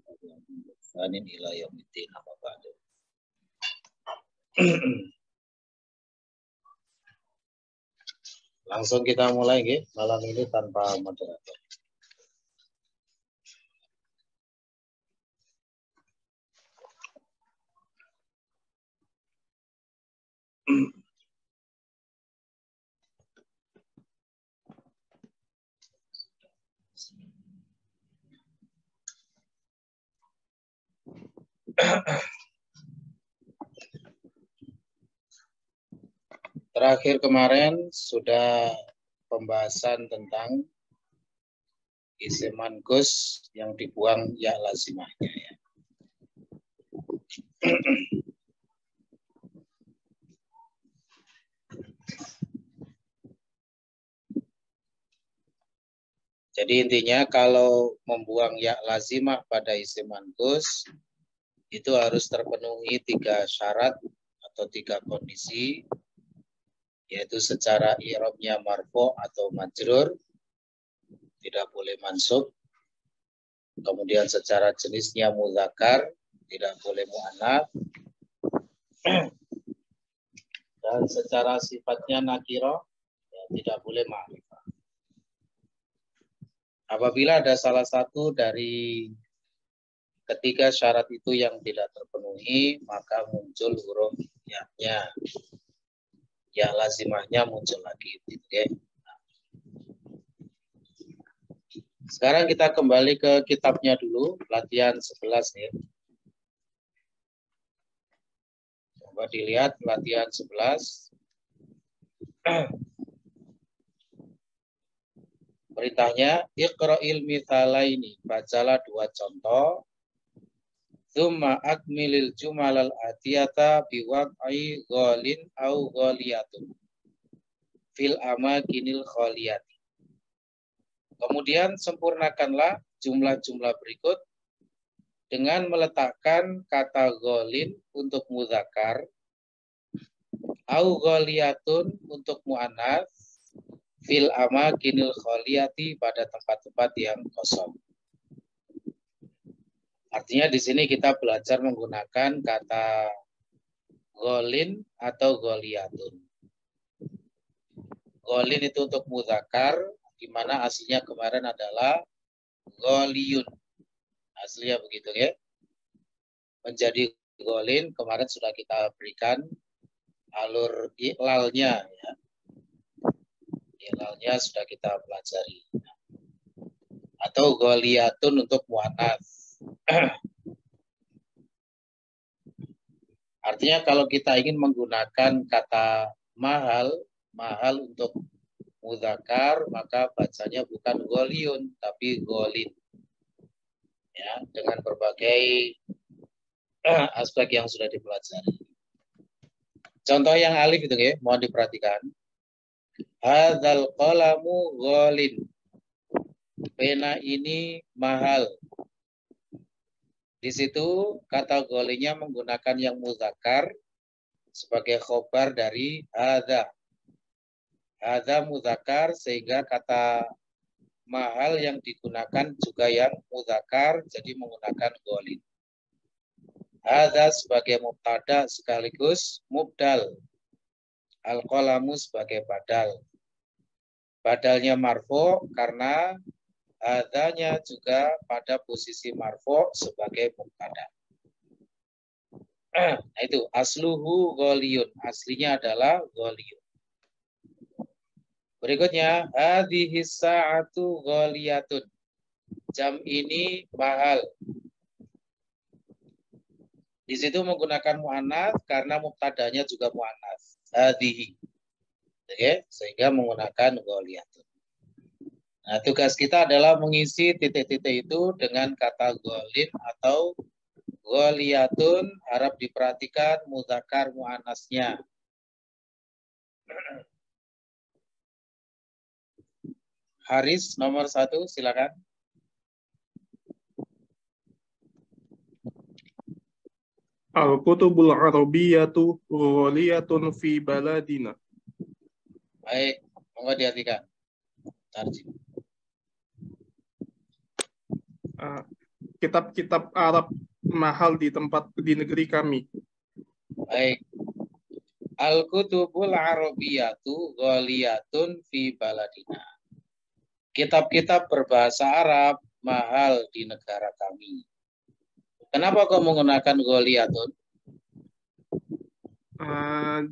ihsanin ila yaumiddin. Amma ba'du. Langsung kita mulai nggih malam ini tanpa moderator. Terakhir kemarin sudah pembahasan tentang isim manqus yang dibuang ya lazimahnya ya. Jadi intinya kalau membuang ya lazimah pada isim manqus itu harus terpenuhi 3 syarat atau 3 kondisi, yaitu secara i'rabnya marfu atau majrur, tidak boleh mansub. Kemudian secara jenisnya mudzakkar, tidak boleh muannats. Dan secara sifatnya nakirah, ya, tidak boleh ma'rifah. Apabila ada salah satu dari ketiga syarat itu yang tidak terpenuhi, maka muncul huruf ya-nya. Ya lazimahnya muncul lagi. Okay? Sekarang kita kembali ke kitabnya dulu, latihan 11 ya. Coba dilihat latihan 11. Perintahnya, iqra'il mithalaini, bacalah 2 contoh. Tsumma akmilil jumalal atiyata biwaq'i ghalin au ghaliyatun fil amakinil khaliyati. Kemudian sempurnakanlah jumlah-jumlah berikut dengan meletakkan kata ghalin untuk mudzakkar, au ghaliyatun untuk muannats, fil amakinil khaliyati pada tempat-tempat yang kosong. Artinya di sini kita belajar menggunakan kata ghalin atau ghaliyatun. Ghalin itu untuk mudzakkar, di mana aslinya kemarin adalah ghaliyun. Aslinya begitu ya. Menjadi ghalin kemarin sudah kita berikan alur i'lalnya ya. I'lalnya sudah kita pelajari. Atau ghaliyatun untuk muannats. Artinya kalau kita ingin menggunakan kata mahal untuk mudzakkar, maka bacanya bukan ghaliyun tapi ghalin. Ya, dengan berbagai aspek yang sudah dipelajari. Contoh yang alif itu ya, mohon diperhatikan. Hadzal qalamu ghalin. Pena ini mahal. Di situ kata ghalinnya menggunakan yang mudzakkar sebagai khobar dari hadza. Hadza mudzakkar sehingga kata mahal yang digunakan juga yang mudzakkar jadi menggunakan ghalin. Hadza sebagai mubtada sekaligus mubdal. Al-qalamu sebagai badal. Badalnya marfu karena hadzanya juga pada posisi marfu sebagai mubtada. Nah, itu asluhu ghaliyun. Aslinya adalah ghaliyun. Berikutnya, hadhihi sa'atu ghaliyatun. Jam ini mahal. Di situ menggunakan muannats karena mubtadanya juga muannats. Hadhihi. Oke, sehingga menggunakan ghaliyatun. Nah, tugas kita adalah mengisi titik-titik itu dengan kata ghalin atau ghaliyatun, harap diperhatikan mudzakkar muannasnya. Haris nomor 1, silakan. Al-kutubul arabiyyatu ghaliyatun fi baladina. Baik, monggo diartikan. Tarjim. kitab-kitab Arab mahal di negeri kami. Baik. Al-kutubul arabiyatu ghaliyatun fi baladina. Kitab-kitab berbahasa Arab mahal di negara kami. Kenapa kau menggunakan ghaliyatun?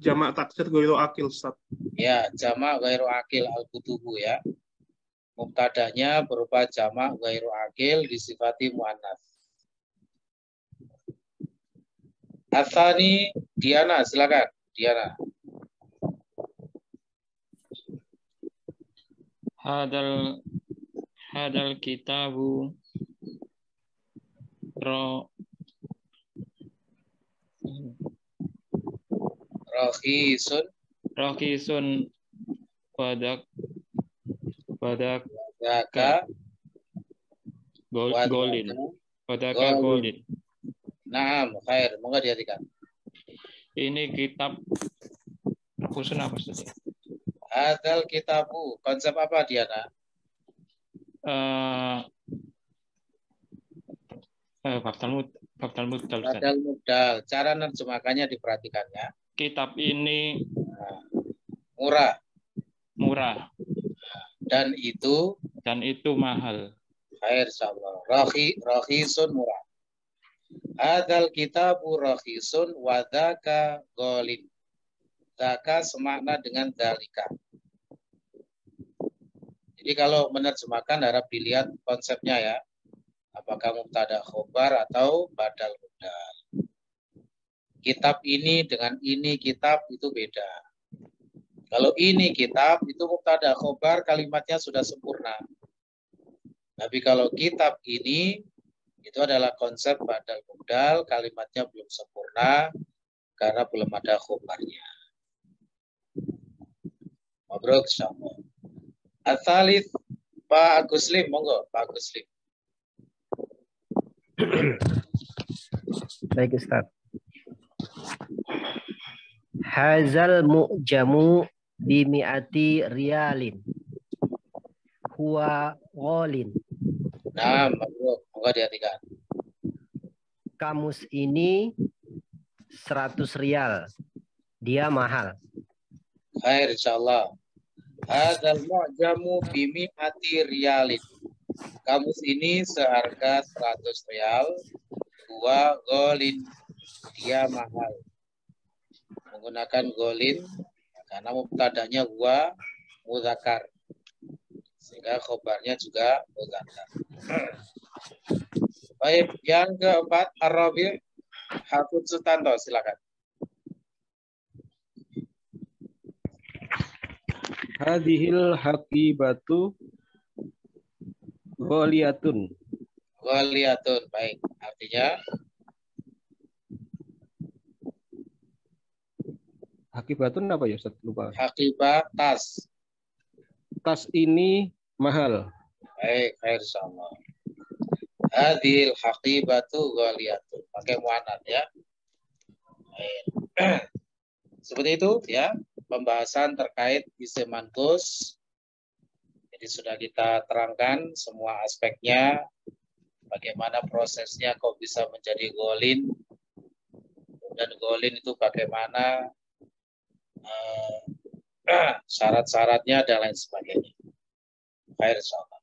Jamak taksir ghairu akil, Ustaz. Ya, jamak ghairu akil al-kutubu ya. Mubtadanya berupa jamak ghairu akil disifati muannats. Atsani Diana, silakan. Diana. Hadal kitabu Rakhisun wadak golin. Naam, khair. Moga diartikan. Ini kitab khusus apa saja? Hadal kitabu. Konsep apa, Diana? Babtal mudal. Cara nerjemahkannya diperhatikannya. Kitab ini murah. Dan itu mahal. Khair, insyaallah. Rakhisun murah. Hadzal kitabu rakhisun wa dzaka ghalin. Dzaka semakna dengan dzalika. Jadi kalau menerjemahkan harap dilihat konsepnya ya. Apakah mubtada khobar atau badal mubdal. Kitab ini dengan ini kitab itu beda. Kalau ini kitab itu mubtada khobar kalimatnya sudah sempurna. Tapi kalau kitab ini itu adalah konsep badal mubdal, kalimatnya belum sempurna karena belum ada khobarnya. Mabruk insyaallah. Ats-tsalits Pak Agus Lim, monggo Pak Agus Lim. Baik Ustaz. Hazal mu'jamu bimi'ati riyalin. Huwa ghalin. Nah, mabruk, monggo diartikan. Kamus ini 100 rial. Dia mahal. Khair insyaallah. Hadzal mu'jamu bimi'ati riyalin. Kamus ini seharga 100 rial. Huwa ghalin. Dia mahal. Menggunakan ghalin karena mubtadanya huwa mudzakkar. Sehingga khobarnya juga mudzakkar. Baik, yang keempat Ar-Rabi' Hafidz Sutanto, silakan. Hadhil haqibatu ghaliyatun. Ghaliyatun, baik. Artinya Hakibatun apa ya Ustaz? Lupa. Hakibah tas. Tas ini mahal. Baik, khair insyaallah. Hadhil haqibatu ghaliyatun. Pakai muannats ya. Baik. Seperti itu ya. Pembahasan terkait isim manqus. Jadi sudah kita terangkan semua aspeknya, bagaimana prosesnya kok bisa menjadi ghalin, dan ghalin itu bagaimana syarat-syaratnya dan lain sebagainya. Baik, insyaallah.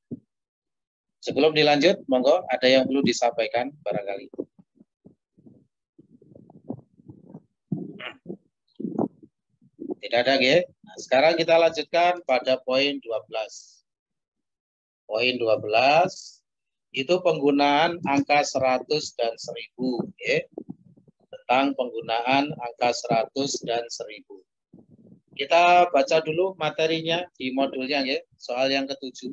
Sebelum dilanjut, monggo ada yang perlu disampaikan barangkali. Tidak ada, ya. Nah, sekarang kita lanjutkan pada poin 12. Poin 12 itu penggunaan angka 100 dan 1000, ya. Tentang penggunaan angka 100 dan 1000. Kita baca dulu materinya di modulnya, ya. Soal yang ke-7.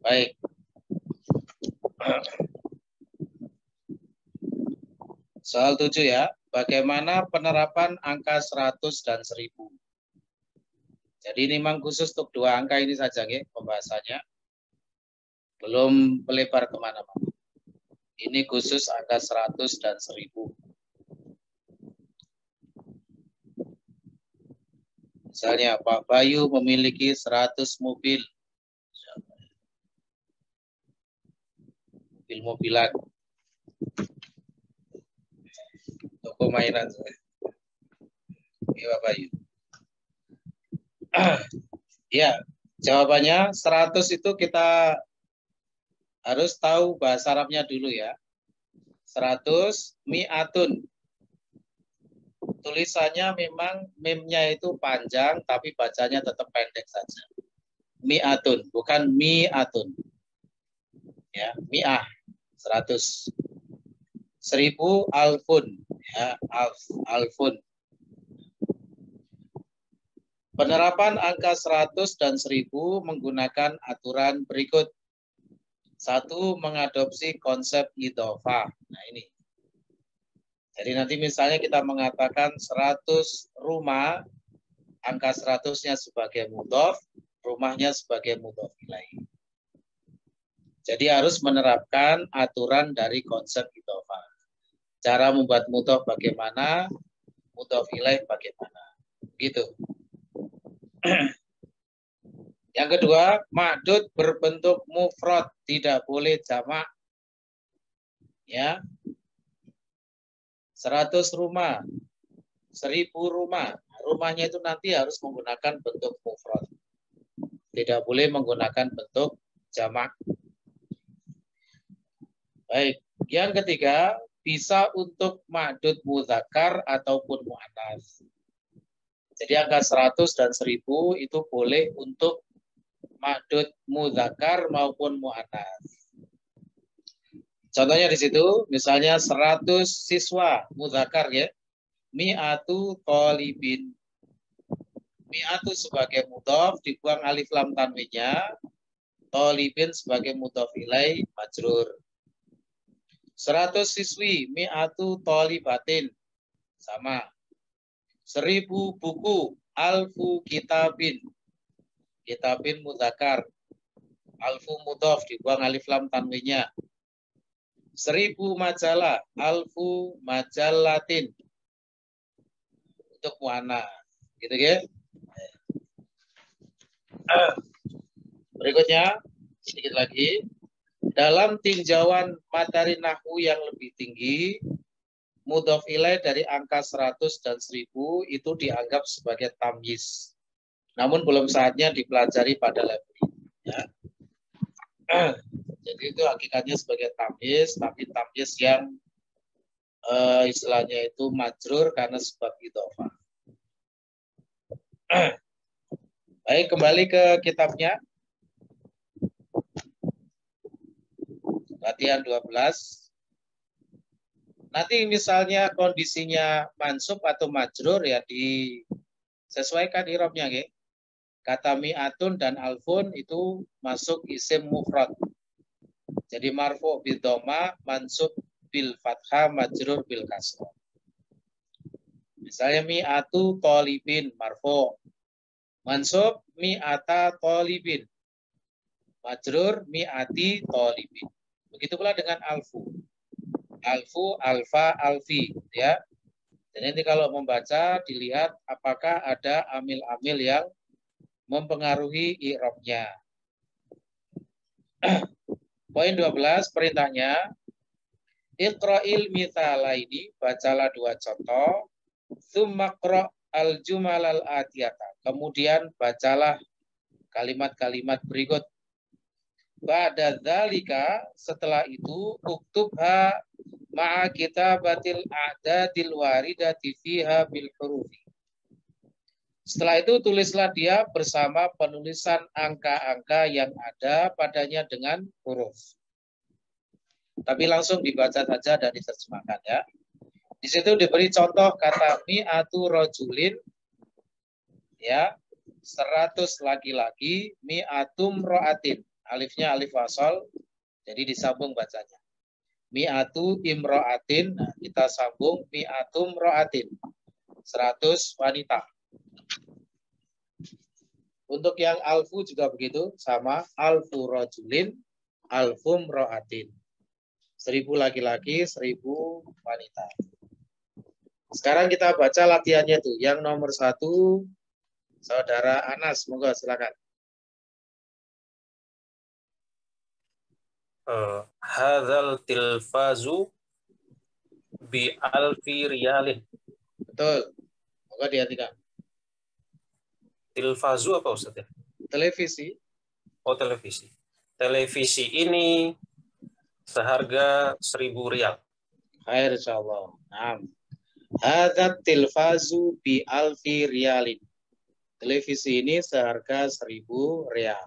Baik. Soal 7 ya. Bagaimana penerapan angka 100 dan 1000? Jadi ini memang khusus untuk 2 angka ini saja, ya, pembahasannya. Belum melebar kemana-mana. Ini khusus angka 100 dan 1000. Misalnya Pak Bayu memiliki 100 mobil. Mobil-mobilan. Toko mainan. Ini Pak Bayu. Ya, jawabannya 100 itu kita harus tahu bahasa Arabnya dulu ya. 100 mi'atun. Tulisannya memang mimnya itu panjang tapi bacanya tetap pendek saja. Mi'atun, bukan mi'atun. Ya, mi'ah 100. 1000 alfun, ya, alfun. Penerapan angka 100 dan 1000 menggunakan aturan berikut. 1. Mengadopsi konsep idhofah. Nah ini. Jadi nanti misalnya kita mengatakan 100 rumah, angka 100-nya sebagai mudhof, rumahnya sebagai mudhof ilaih. Jadi harus menerapkan aturan dari konsep idhofah. Cara membuat mudhof bagaimana, mudhof ilaih bagaimana. Gitu. Yang kedua, ma'dud berbentuk mufrad, tidak boleh jamak. Ya. 100 rumah, 1000 rumah. Rumahnya itu nanti harus menggunakan bentuk mufrad. Tidak boleh menggunakan bentuk jamak. Baik. Yang ketiga, bisa untuk ma'dud mudzakkar ataupun mu'annats. Jadi angka 100 dan 1000 itu boleh untuk ma'dud mudzakkar maupun mu'annats. Contohnya di situ, misalnya 100 siswa mudzakkar ya. Mi'atu thalibin. Mi'atu sebagai mudhof dibuang alif lam tanwinnya. Thalibin sebagai mudhof ilaih majrur. 100 siswi, mi'atu thalibatin. Sama. 1000 buku, alfu kitabin. Kitabin mudzakkar. Alfu mudhof dibuang alif lam tanwinnya. 1000 majalah, alfu majallatin. Untuk muannas. Gitu ya. Berikutnya, sedikit lagi. Dalam tinjauan materi nahwu yang lebih tinggi, mudhof ilaih dari angka 100 dan 1000 itu dianggap sebagai tamyiz. Namun belum saatnya dipelajari pada level ini. Ya. Jadi itu hakikatnya sebagai tamyiz, tapi tamyiz yang istilahnya itu majrur karena sebab idhofah. Baik, kembali ke kitabnya. Latihan 12. Nanti misalnya kondisinya mansub atau majrur ya disesuaikan i'rabnya ya. Kata mi'atun dan alfun itu masuk isim mufrad. Jadi marfu' bil dhamma, mansub bil fathah, majrur bil kasrah. Misalnya mi'atu thalibin marfu'. Mansub mi'ata thalibin. Majrur mi'ati thalibin. Begitu pula dengan alfu. Alfu, alfa, alfi, ya. Jadi nanti kalau membaca dilihat apakah ada amil-amil yang mempengaruhi i'rabnya. Poin 12 perintahnya, iqra'il mithalaini, bacalah 2 contoh, tsumma qra' al-jumal al-atiyata. Kemudian bacalah kalimat-kalimat berikut. Ba'da dzalika, setelah itu uktubha ma'a kitabatil a'dadil waridati fiha bil hurufi. Setelah itu tulislah dia bersama penulisan angka-angka yang ada padanya dengan huruf. Tapi langsung dibaca saja dan diterjemahkan ya. Di situ diberi contoh kata mi'atu rajulin, ya, 100 laki-laki, mi'atum ro'atin. Alifnya alif wasol, jadi disambung bacanya. Mi'atu imro'atin, nah, kita sambung mi'atum ro'atin. 100 wanita. Untuk yang alfu juga begitu, sama alfu rajulin, alfum ro'atin. 1000 laki-laki, 1000 wanita. Sekarang kita baca latihannya tuh. Yang nomor 1, Saudara Anas, monggo silakan. Hadzal tilfazu bi alfi riyalin. Betul. Monggo diartikan. Tilfazu apa Ustaz ya? Televisi. Oh, televisi. Televisi ini seharga 1000 rial. Khair insyaallah. Naam. Hadzal tilfazu bi alfi riyalin. Televisi ini seharga 1000 rial.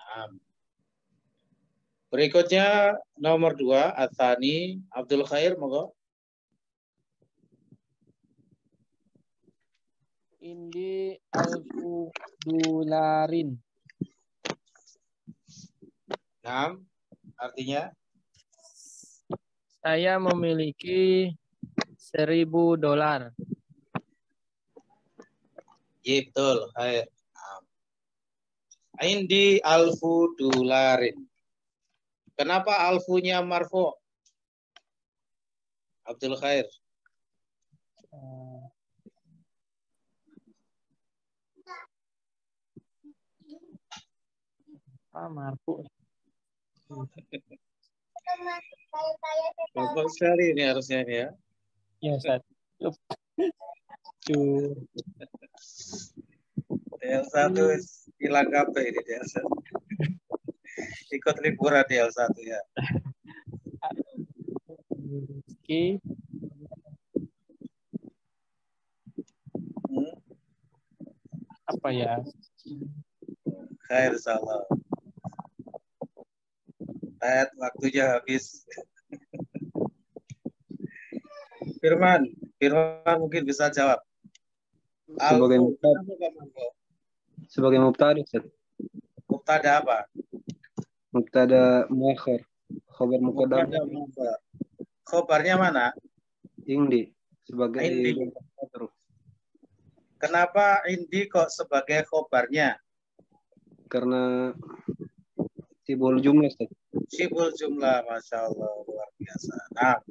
Naam. Berikutnya nomor 2, Atsani Abdul Khair, monggo. Indi alfu dolarin. Naam. Artinya Saya memiliki 1000 dolar. iya betul, khair. Naam. Indi alfu dolarin. Kenapa alfunya marfu? Abdul Khair. Marfu. Bagus sekali ini harusnya ini ya. Ya, Ustaz. Tuh. DL1 hilang kabeh ini DL1. Ikut liburan DL1 ya. Oke. Apa ya? Khair insyaallah. Waktunya habis. Firman mungkin bisa jawab. Sebagai Alfu, mubtada. Sebagai mubtada, Ustaz. mubtada apa? Mubtada muakhir. Khabar muqaddam. Mubtada muakhir. Khobarnya mana? Indi sebagai Indi. Kenapa Indi kok sebagai khobarnya? Karena sibul jumlah, Ustaz. Sibul jumlah, Masya Allah, luar biasa. Nah,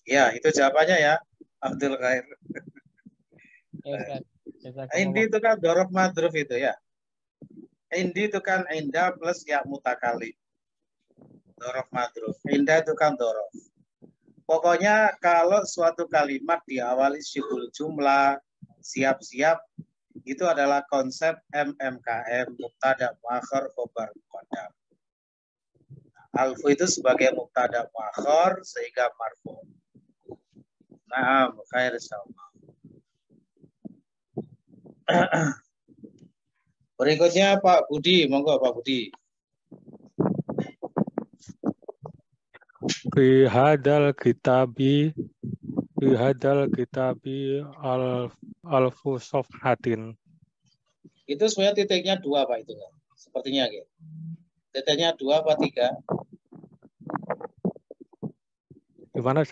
ya itu jawabannya ya, Abdul Khair. Ya, Ustaz. Indi itu kan dorof madruf itu ya. Indi itu kan inda plus ya mutakalim. Dorof madruf. Inda itu kan dorof. Pokoknya kalau suatu kalimat diawali sibul jumlah, siap-siap, itu adalah konsep MMKM, mubtada muakhir khobar muqaddam. Alfu itu sebagai mubtada muakhir sehingga marfu. Nah, khair insyaallah. Berikutnya Pak Budi, monggo Pak Budi. Fi hadal kitabi alfu safhatin. Itu sebenarnya titiknya 2 Pak itu kan. Sepertinya gitu. Titiknya 2 apa 3? Gimana?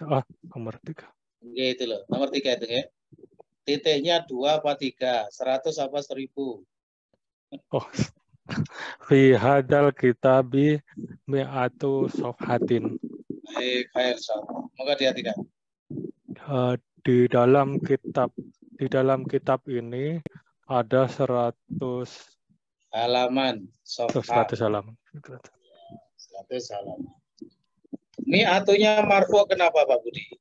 Nomor 3. Gitu loh, nomor 3 itu ya. Titiknya 2 apa 3? 100 apa 1000? Oh. Fi hadal kitabi mi'atu safhatin. Baik, khair insyaallah. Moga diartikan. Di dalam kitab ini ada 100 halaman. 100 halaman. 100 halaman. Ini atunya marfu kenapa Pak Budi?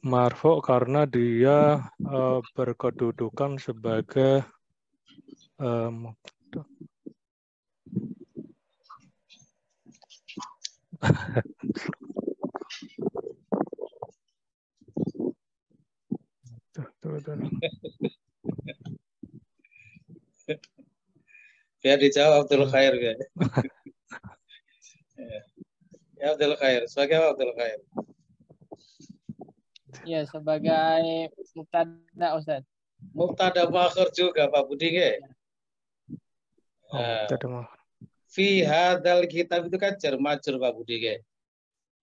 Marfu karena dia berkedudukan sebagai Biar dijawab Abdul Khair ya. Ya Abdul Khair, sebagai apa Abdul Khair? Ya, sebagai mubtada, Ustaz. Mubtada muakhir juga Pak Budi ke? Fi hadal kitab itu kan jar majrur Pak Budi ke?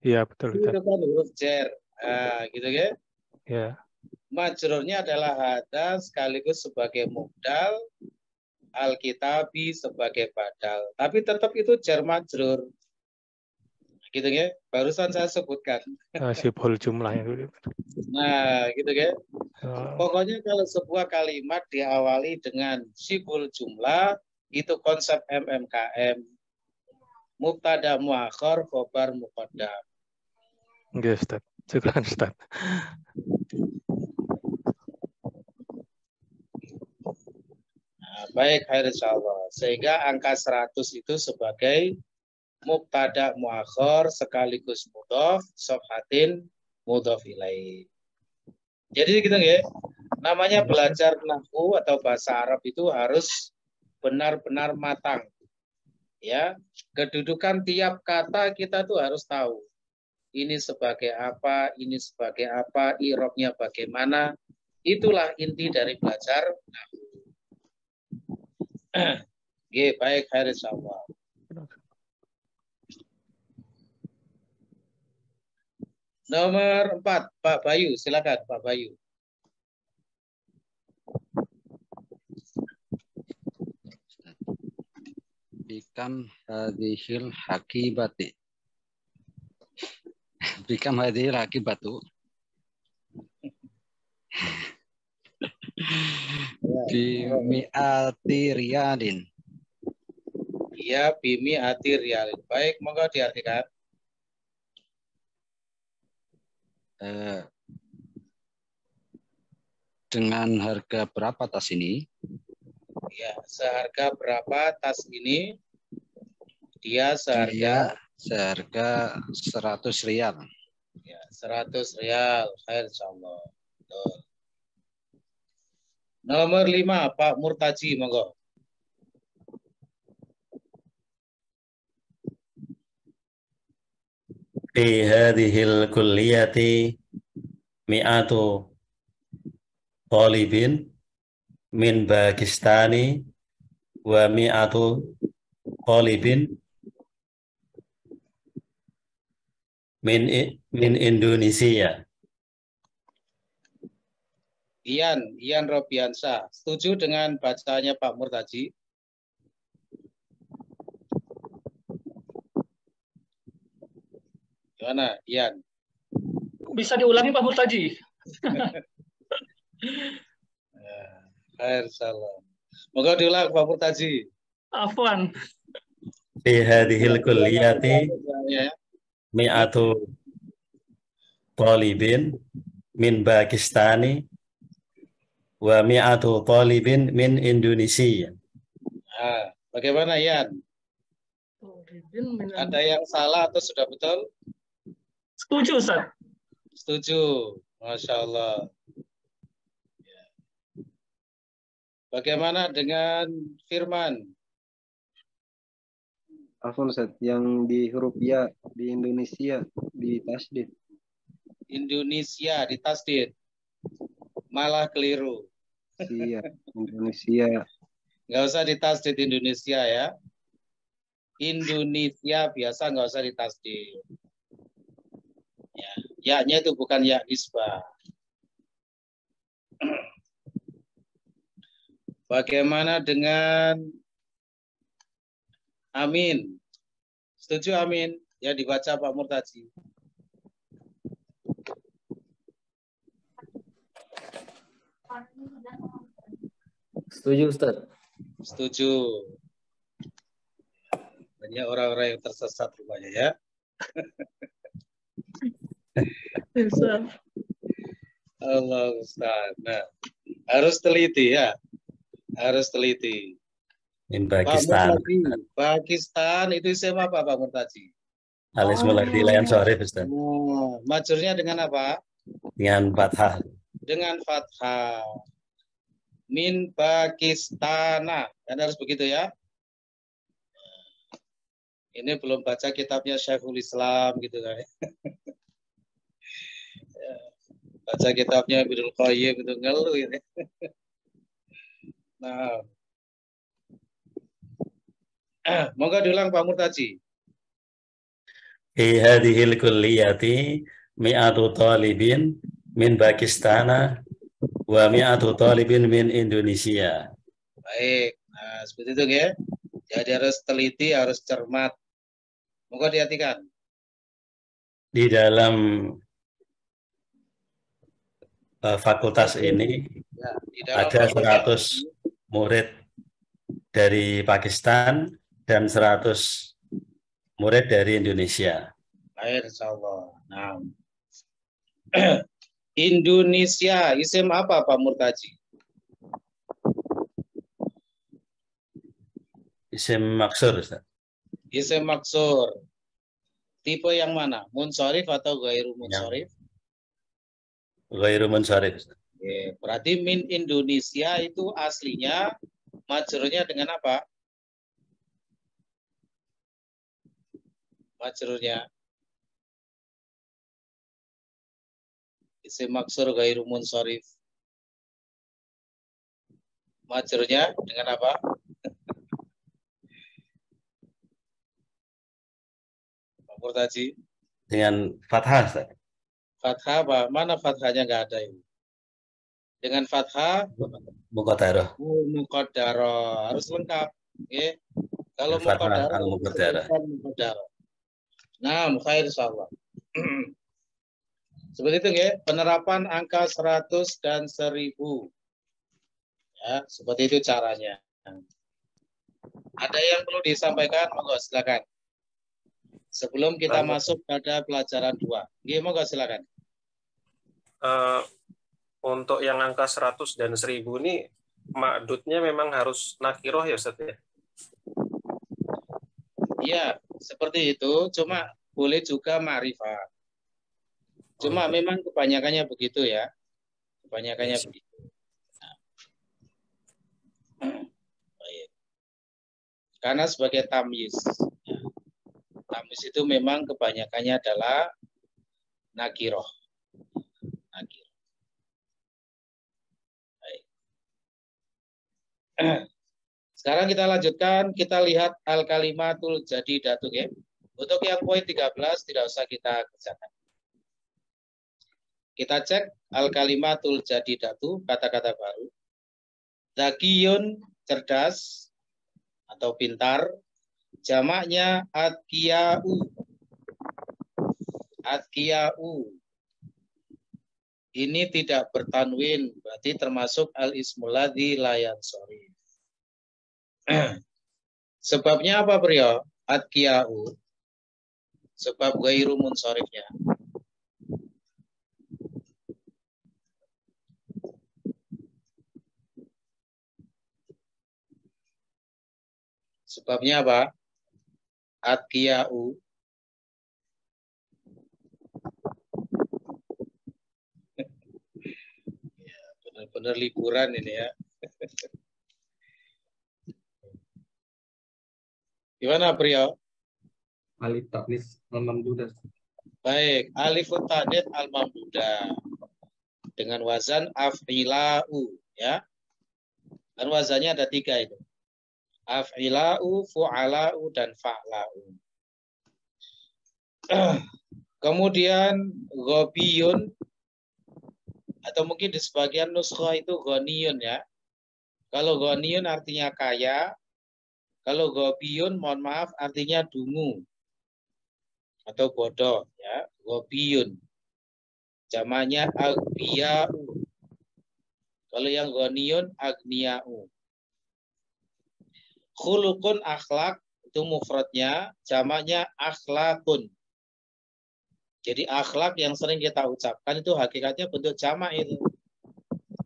Iya betul. Itu kan huruf jar. Gitu ke? Ya. Majrurnya adalah hada sekaligus sebagai mubdal, al-kitabi sebagai badal. Tapi tetap itu jar majrur. Gitu ya. Barusan saya sebutkan. Sibhul jumlah itu. Nah, gitu ya. Oh, Pokoknya kalau sebuah kalimat diawali dengan sibul jumlah, itu konsep MMKM. Mubtada muakhar, khobar muqaddam. nggih, Ustaz. Syukran, Ustaz. Nah, baik, insyaallah. Sehingga angka 100 itu sebagai mubtada muakhar sekaligus mudhof, sofhatin mudhof ilaih. Jadi gitu ya. Namanya belajar nahwu atau bahasa Arab itu harus benar-benar matang. Ya, kedudukan tiap kata kita tuh harus tahu. Ini sebagai apa, ini sebagai apa, i'rabnya bagaimana. Itulah inti dari belajar nahwu. Oke, baik, insyaallah. Nomor 4, Pak Bayu, silakan Pak Bayu. Bikam hadhil hakibati. Bikam hadhil hakibatu. Bimi'ati riyalin. Iya, bimi'ati riyalin. Baik, monggo diartikan. Dengan harga berapa tas ini? Ya, seharga berapa tas ini? Dia seharga 100 rial. Ya, 100 rial. Khair insyaallah. Betul. Nomor 5, Pak Murtaji, monggo. Fi hadhil kulliyati mi'atu talibin min Pakistani wa mi'atu talibin min Indonesia. Ian Robiansa. Setuju dengan bacanya Pak Murtaji? Gimana, Ian? Bisa diulangi Pak Murtaji? Khair salam. Moga diulang Pak Murtaji. Afwan. Fi hadhil kulliyati mi'atu talibin min Pakistani wa mi'atu talibin min Indonesia. Nah, bagaimana Ian? Ada yang salah atau sudah betul? Setuju, Ustaz. Setuju. Masya Allah. Bagaimana dengan Firman? Afwan Ustaz, yang di huruf ya di Indonesia di tasdid. Indonesia di tasdid. Malah keliru. Iya, Indonesia. Nggak usah di tasdid Indonesia ya. Indonesia biasa nggak usah di tasdid. Ya, ya-nya itu bukan ya nisbah. Bagaimana dengan Amin? Setuju Amin? Ya dibaca Pak Murtaji. Setuju Ustaz. Setuju. Banyak orang-orang yang tersesat rupanya ya. Allah Ustaz. Nah, harus teliti ya. Harus teliti. In Pakistan. Pakistan itu isim apa Pak Murtaji? Alis mulai di layan sore, Ustaz. Majurnya dengan apa? Dengan fathah. Dengan fathah. Min Pakistana. Kan harus begitu ya. Ini belum baca kitabnya Syekhul Islam gitu kan. Baca kitabnya Ibnul Qayyim itu ngeluh ini. Nah. Monggo diulang Pak Murtaji. Fi hadhil kulliyati mi'atu talibin min Pakistana Wa mi'atu talibin min Indonesia. Baik. Nah, seperti itu ya. Jadi harus teliti, harus cermat. Moga diartikan. Di dalam fakultas ini Ya, di dalam ada fakultas 100 murid dari Pakistan dan 100 murid dari Indonesia. Baik, insyaallah. Nah. Indonesia, isim apa Pak Murtaji? Isim maksur, Ustaz. Isim maksur. Tipe yang mana? Munsharif atau ghairu munsharif? Ghairu munsharif. Oke, berarti min Indonesia itu aslinya majrurnya dengan apa? Majrurnya isim maksur ghairu munsharif. Majrurnya dengan apa? Pak Murtaji? Dengan fathah, Ustaz. Fathah apa? Mana fathahnya nggak ada ini? Dengan fathah Muqaddarah. muqaddarah harus lengkap. Oke. Kalau Fathah muqaddarah al-muqaddarah. muqaddarah. Nah, khair insyaallah. Seperti itu ya, penerapan angka 100 dan 1000. Ya, seperti itu caranya. Ada yang perlu disampaikan? Monggo silakan. Sebelum kita masuk pada pelajaran 2. Nggih, monggo silakan. Untuk yang angka 100 dan 1000 ini ma'dudnya memang harus nakiroh ya Ustaz ya? Iya, seperti itu. Cuma boleh juga ma'rifat. Cuma memang kebanyakannya begitu ya. Kebanyakannya begitu. Nah. Baik. Karena sebagai tamyiz. Ya. Tamyiz itu memang kebanyakannya adalah nakiroh. Nakir. Baik. Sekarang kita lanjutkan, kita lihat al-kalimatul jadidatu ya. Untuk yang poin 13 tidak usah kita kerjakan. Kita cek al-kalimatul jadidatu, kata-kata baru. Zakiyun, cerdas atau pintar. Jamaknya adkiya'u. Adkiya'u. Ini tidak bertanwin, berarti termasuk al-ismul ladzi la yansharif. Sebabnya apa, Beliau? Adkiya'u. Sebab ghairu munsharifnya. Sebabnya apa? Adkiya'u. Ya, benar-benar liburan ini ya. Gimana, Beliau? Alif taknis al-mamdudah. Baik, alifut ta'nits al-mamdudah dengan wazan af'ila'u ya. Dan wazannya ada 3 itu. Af'ila'u, fu'ala'u, dan fa'la'u. Kemudian ghabiyun atau mungkin di sebagian nuskha itu ghaniyun ya. Kalau ghaniyun artinya kaya, kalau ghabiyun mohon maaf artinya dungu atau bodoh ya, ghabiyun. Jamaknya agbiya'u. Kalau yang ghaniyun agniya'u. Khuluqun akhlak itu mufradnya, jamaknya akhlakun. Jadi akhlak yang sering kita ucapkan itu hakikatnya bentuk jamak itu.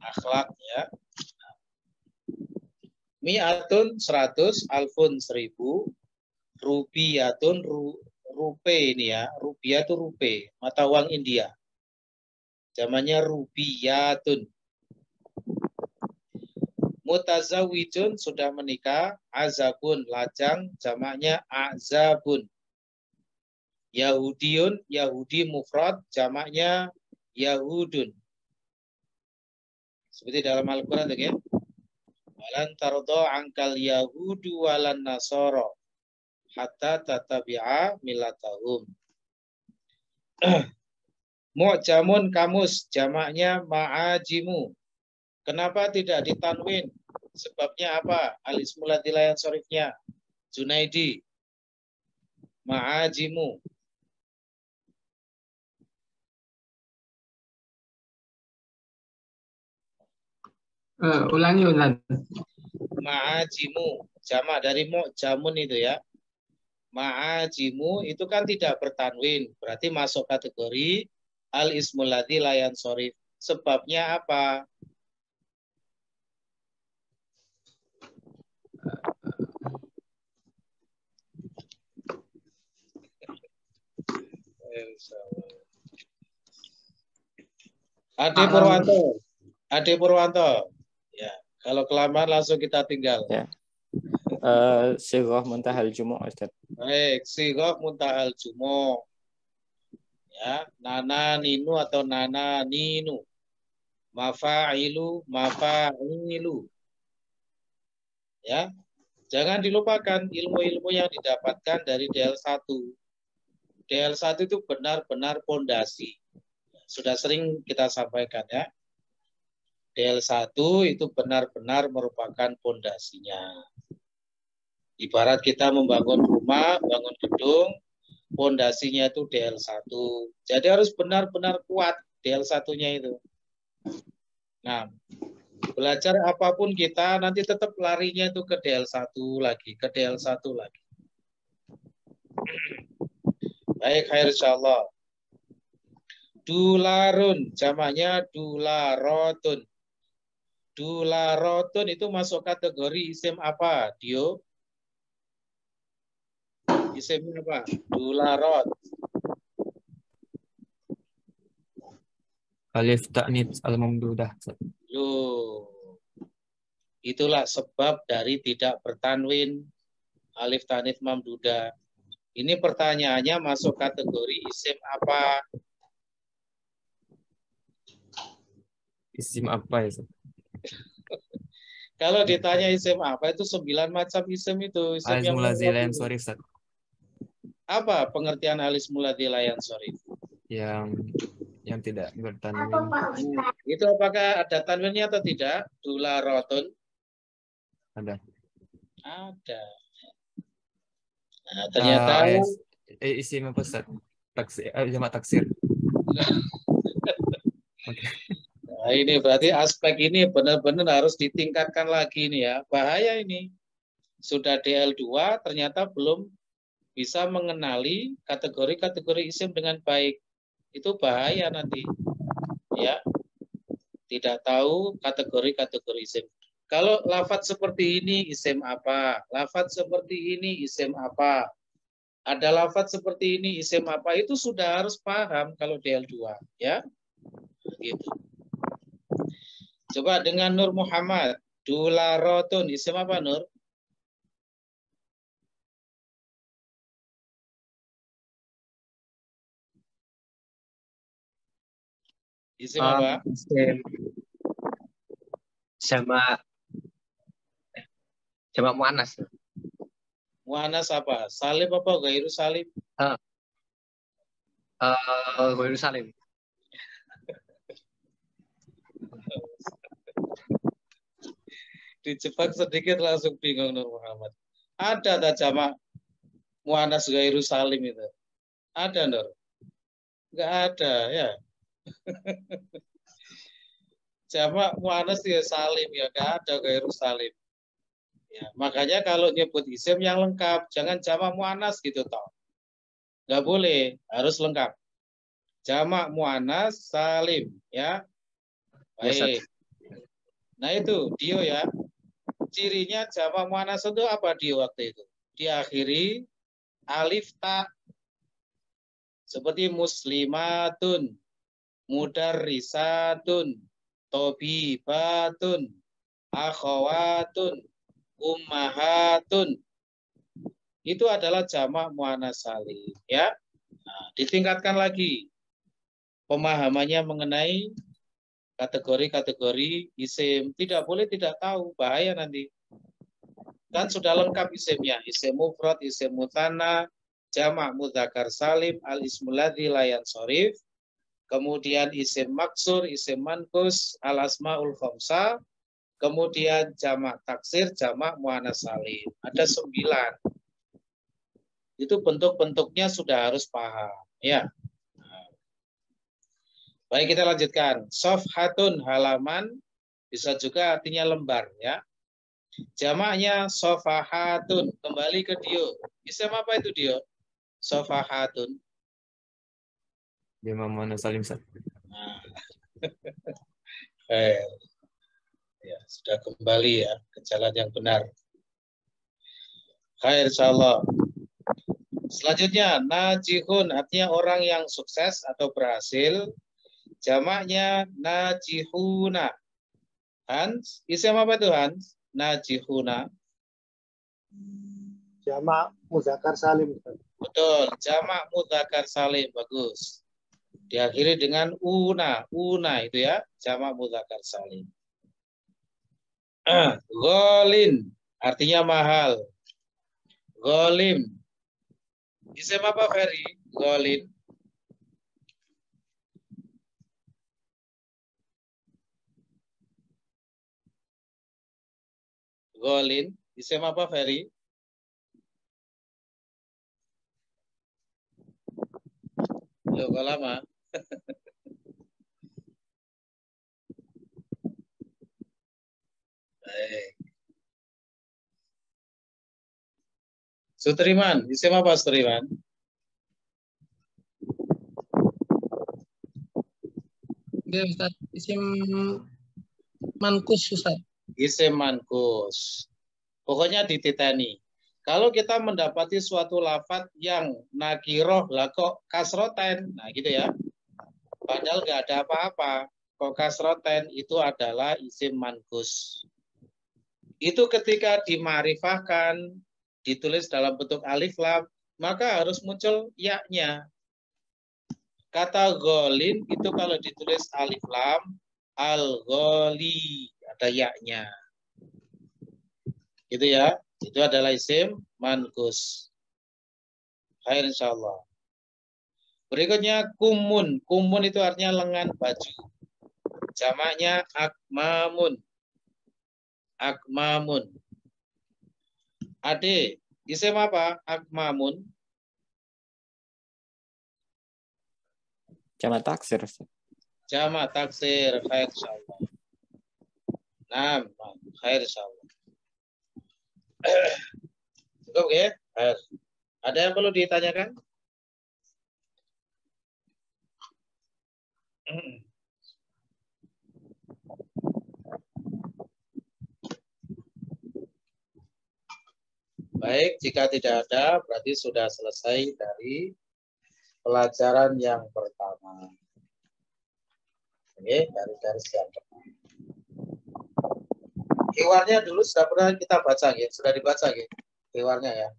Akhlak ya. Mi'atun 100, alfun 1000, rubiyatun rupe ini ya. Rupiah itu rupe, mata uang India. Zamannya rubiyatun. Mutazawijun sudah menikah, azabun lajang, jamaknya azabun. Yahudiyun, Yahudi mufrad, jamaknya Yahudun. Seperti dalam Al-Quran ya. Walan tardo angkal Yahudu walan Nasoro hatta tatabi'a milatahum. Mu'jamun kamus, jamaknya ma'ajimu. Kenapa tidak ditanwin? Sebabnya apa? Al-ismul ladzi la yansharifnya. Junaidi. Ma'ajimu. Ulangi Ustaz. Ma'ajimu. Jamak dari mu'jamun itu ya. Ma'ajimu itu kan tidak bertanwin. Berarti masuk kategori al-ismul ladzi la yansharif. Sebabnya apa? Ade Purwanto. Ade Purwanto. Ya, kalau kelamaan langsung kita tinggal. Ya. Sighah muntahal jumu' Ustaz. Baik, sighah muntahal jumu'. Ya, nana ninu atau nana ninu. Mafa'ilu, mafa'ilu. Ya. Jangan dilupakan ilmu-ilmu yang didapatkan dari DL1. DL1 itu benar-benar pondasi. Sudah sering kita sampaikan ya. DL1 itu benar-benar merupakan pondasinya. Ibarat kita membangun rumah, bangun gedung, pondasinya itu DL1. Jadi harus benar-benar kuat DL1-nya itu. Nah, belajar apapun kita nanti tetap larinya itu ke DL1 lagi, ke DL1 lagi. Baik, khair insyaallah. Dularun, jamaknya dularotun. Dularotun itu masuk kategori isim apa, Dio? Isim apa? Dularot. Alif ta'nits al-mamdudah. Loh. Itulah sebab dari tidak bertanwin alif ta'nits mamdudah. Ini pertanyaannya masuk kategori isim apa? Isim apa ya? Kalau ditanya isim apa itu 9 macam isim itu. Isim yang Al-ismul ladzi la yansharif, Ustaz. apa pengertian al-ismul ladzi la yansharif? Yang tidak bertanwin. Itu apakah ada tanwinnya atau tidak? Dularotun. Ada. Ada. Nah, ternyata isim apa Ustaz? Jamak taksir. Okay. Nah, ini berarti aspek ini benar-benar harus ditingkatkan lagi nih ya. Bahaya ini. Sudah DL2 ternyata belum bisa mengenali kategori-kategori isim dengan baik. Itu bahaya nanti. Ya. Tidak tahu kategori-kategori isim. Kalau lafadz seperti ini isim apa? Lafadz seperti ini isim apa? Ada lafadz seperti ini isim apa? Itu sudah harus paham kalau DL2, ya. Gitu. Coba dengan Nur Muhammad, dularotun isim apa Nur? Isim apa? Isim jamak muannas. Muannas apa? Salim apa ghairu salim? Ghairu salim. Dijebak sedikit langsung bingung Nur Muhammad. Ada tak jamak muannas ghairu salim itu? Ada Nur? Enggak ada ya. Jamak muannas ya salim ya, enggak ada ghairu salim. Ya, makanya kalau nyebut isim yang lengkap, jangan jamak muannas gitu toh. Enggak boleh, harus lengkap. Jamak muannas salim ya. Baik. Nah itu Dio ya. Cirinya jamak muannas itu apa Dio waktu itu? Diakhiri alif ta. Seperti muslimatun, mudarrisatun, tobibatun, akhawatun, ummahatun. Itu adalah jamak muannas salim ya. Nah, ditingkatkan lagi pemahamannya mengenai kategori-kategori isim. Tidak boleh tidak tahu, bahaya nanti. Kan sudah lengkap isimnya, isim mufrad, isim mutsanna, jamak mudzakkar salim, al-ismul ladzi la yansharif, kemudian isim maksur, isim mankus, al asmaul khamsah, kemudian jamak taksir, jamak muannats salim. Ada 9. Itu bentuk-bentuknya sudah harus paham, ya. Baik, kita lanjutkan. Sofhatun, halaman, bisa juga artinya lembar, ya. Jamaknya sofahatun, kembali ke dio. Isim apa itu dio? Sofahatun. Jamak muannats salim, Ustaz. Nah. Ya, sudah kembali ya ke jalan yang benar. Khair, insyaallah. Selanjutnya, najihun artinya orang yang sukses atau berhasil. Jamaknya najihuna. Hans, isim apa itu Hans? Najihuna. Jamak muzakkar salim. Betul, jamak muzakkar salim, bagus. Diakhiri dengan una, itu ya, jamak muzakkar salim. Gholin artinya mahal. Gholim. Isim apa Ferry? Gholin. Gholin. Isim apa Ferry? Loh, kok lama? Baik. Sutriman, isim apa Sutriman? Ya, Ustaz. Isim mankus, Ustaz. Isim mankus. Pokoknya dititeni. Kalau kita mendapati suatu lafadz yang nakiroh, lah kok kasroten, nah gitu ya. Padahal nggak ada apa-apa. Kok kasroten itu adalah isim mankus. Itu ketika dimarifahkan, ditulis dalam bentuk alif lam, maka harus muncul ya-nya. Kata golin itu kalau ditulis alif lam, al-gholi, ada ya-nya. Gitu ya. Itu adalah isim mankus. Khair insyaallah. Berikutnya kumun. Kumun itu artinya lengan baju. Jamaknya akmamun. Akmamun. Ade, isim apa? Akmamun. Jamak taksir, Ustaz. Jamak taksir. Khair insyaallah. Nah, khair insyaallah. Cukup ya? Ada yang perlu ditanyakan? Baik, jika tidak ada, berarti sudah selesai dari pelajaran yang pertama. Oke, dari garis yang pertama. Hiwarnya dulu sudah pernah kita baca, ya? Sudah dibaca, ya? Hiwarnya ya.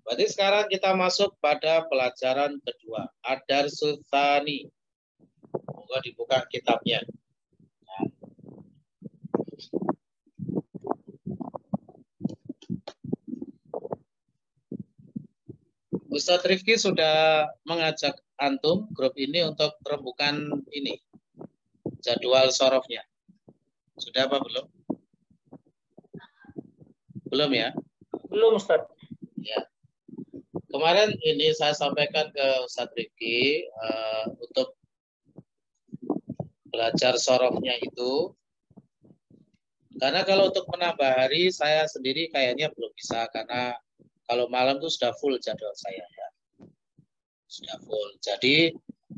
Berarti sekarang kita masuk pada pelajaran kedua. Ad-Darsus Tsani. Moga dibuka kitabnya. Ustadz Rifki sudah mengajak antum grup ini untuk rembukan ini jadwal sorofnya. Sudah apa belum? Belum ya? Belum, Ustaz. Ya. Kemarin ini saya sampaikan ke Ustadz Rifki untuk belajar sorofnya itu. Karena kalau untuk menambah hari saya sendiri kayaknya belum bisa karena kalau malam itu sudah full jadwal saya ya. Sudah full. Jadi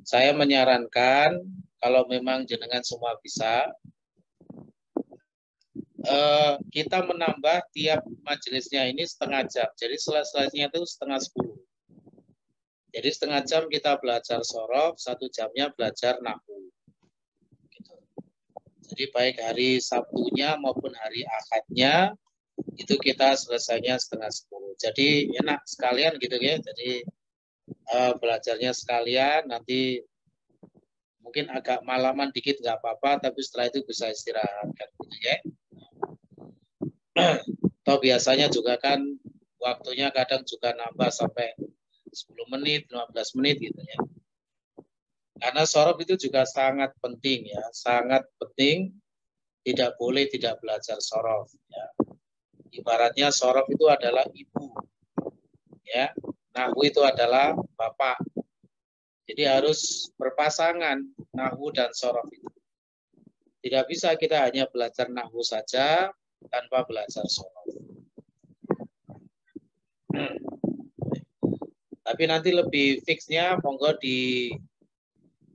saya menyarankan kalau memang jenengan semua bisa, kita menambah tiap majelisnya ini setengah jam. Jadi selesainya itu setengah 10. Jadi setengah jam kita belajar sorof, 1 jamnya belajar nahwu. Gitu. Jadi baik hari Sabtunya maupun hari Ahadnya itu kita selesainya setengah 10. Jadi enak sekalian gitu ya. Jadi belajarnya sekalian, nanti mungkin agak malaman dikit nggak apa-apa, tapi setelah itu bisa istirahat kan gitu ya. Atau biasanya juga kan waktunya kadang juga nambah sampai 10 menit, 15 menit gitu ya. Karena sorof itu juga sangat penting ya, sangat penting. Tidak boleh tidak belajar sorof. Ya. Ibaratnya sorof itu adalah ibu, ya. Nahwu itu adalah bapak. Jadi harus berpasangan nahwu dan sorof itu. Tidak bisa kita hanya belajar nahwu saja tanpa belajar sorof. Tapi nanti lebih fixnya monggo di